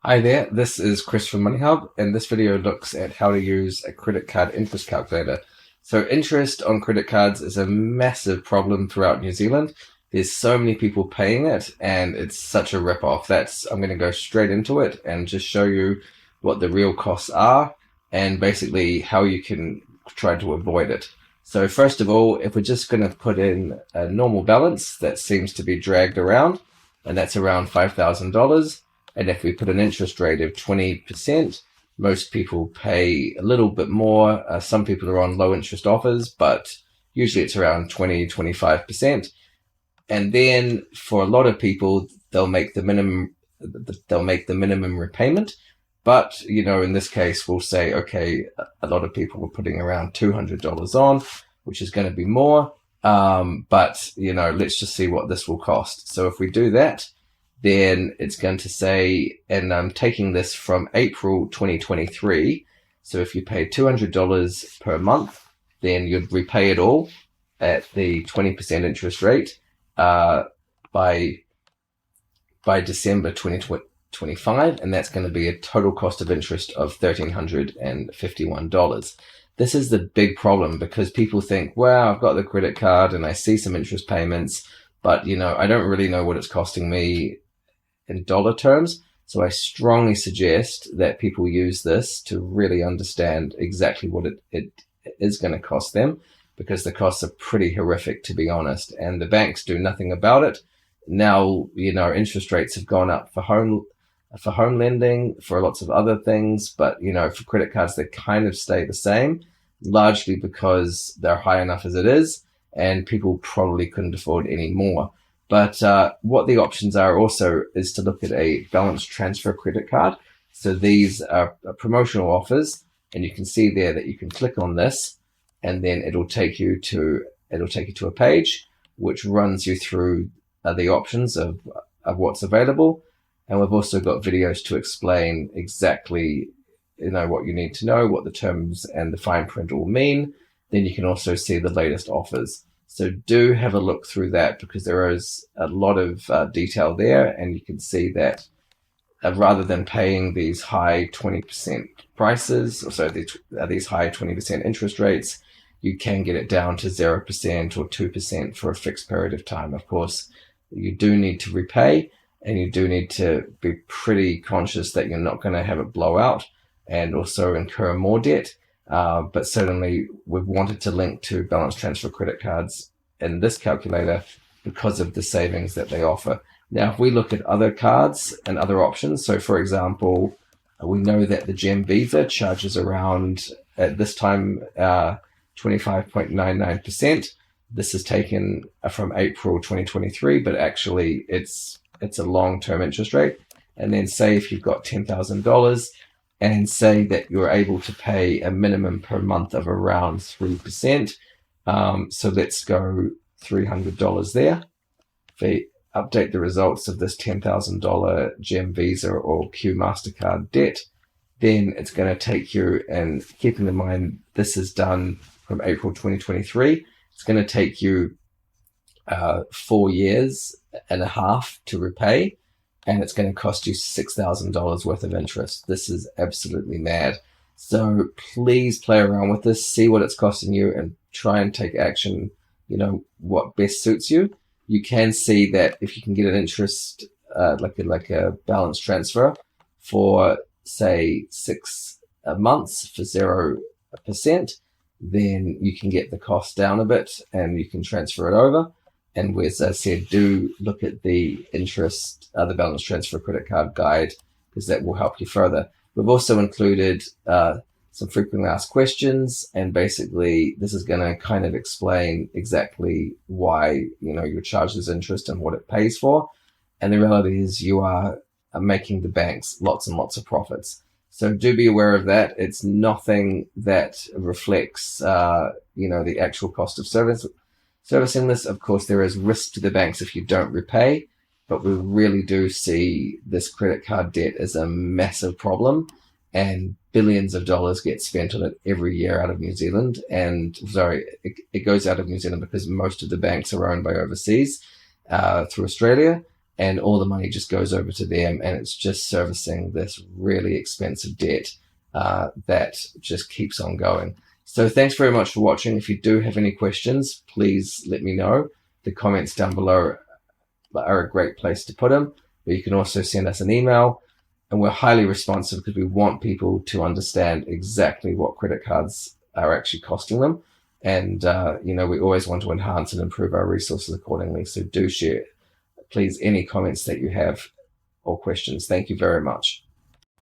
Hi there, this is Chris from MoneyHub, and this video looks at how to use a credit card interest calculator. So interest on credit cards is a massive problem throughout New Zealand. There's so many people paying it, and it's such a rip-off. I'm going to go straight into it and just show you what the real costs are and basically how you can try to avoid it. So first of all, if we're just going to put in a normal balance that seems to be dragged around, and that's around $5,000. And if we put an interest rate of 20%, most people pay a little bit more. Some people are on low interest offers, but usually it's around 20-25%. And then for a lot of people, they'll make the minimum repayment. But, in this case, we'll say, okay, a lot of people are putting around $200 on, which is going to be more. But, let's just see what this will cost. So if we do that, then it's going to say, and I'm taking this from April 2023. So if you pay $200 per month, then you'd repay it all at the 20% interest rate by December 2025, and that's going to be a total cost of interest of $1,351. This is the big problem because people think, wow, I've got the credit card and I see some interest payments, but I don't really know what it's costing me in dollar terms. So I strongly suggest that people use this to really understand exactly what it is going to cost them, because the costs are pretty horrific, to be honest, and the banks do nothing about it. Now, interest rates have gone up for home lending, for lots of other things, but for credit cards, they kind of stay the same, largely because they're high enough as it is, and people probably couldn't afford any more. But what the options are also is to look at a balance transfer credit card. So these are promotional offers, and you can see there that you can click on this, and then it'll take you to a page which runs you through the options of what's available. And we've also got videos to explain exactly what you need to know, what the terms and the fine print all mean. Then you can also see the latest offers. So do have a look through that, because there is a lot of detail there, and you can see that rather than paying these high 20% prices, or so these high 20% interest rates, you can get it down to 0% or 2% for a fixed period of time. Of course, you do need to repay, and you do need to be pretty conscious that you're not going to have it blow out and also incur more debt. But certainly we've wanted to link to balance transfer credit cards in this calculator because of the savings that they offer. Now, if we look at other cards and other options, so for example, we know that the Gem Visa charges around, at this time, 25.99%. This is taken from April 2023, but actually it's a long-term interest rate. And then say if you've got $10,000, and say that you're able to pay a minimum per month of around 3%. So let's go $300 there. If we update the results of this $10,000 Gem Visa or Q MasterCard debt, then it's going to take you, and keeping in mind this is done from April 2023, it's going to take you 4 years and a half to repay. And it's going to cost you $6,000 worth of interest. This is absolutely mad. So please play around with this, see what it's costing you, and try and take action, what best suits you. You can see that if you can get an interest, like a balance transfer for, say, 6 months for 0%, then you can get the cost down a bit and you can transfer it over. And as I said, do look at the the balance transfer credit card guide, because that will help you further. We've also included some frequently asked questions, and basically this is going to kind of explain exactly why you're charged this interest and what it pays for. And the reality is you are making the banks lots and lots of profits. So do be aware of that. It's nothing that reflects the actual cost of servicing this. Of course, there is risk to the banks if you don't repay, but we really do see this credit card debt as a massive problem, and billions of dollars get spent on it every year out of New Zealand. And it goes out of New Zealand because most of the banks are owned by overseas through Australia. and all the money just goes over to them, and it's just servicing this really expensive debt that just keeps on going. So thanks very much for watching. If you do have any questions, please let me know. The comments down below are a great place to put them, but you can also send us an email, and we're highly responsive because we want people to understand exactly what credit cards are actually costing them. And, we always want to enhance and improve our resources accordingly. So do share, please, any comments that you have or questions. Thank you very much.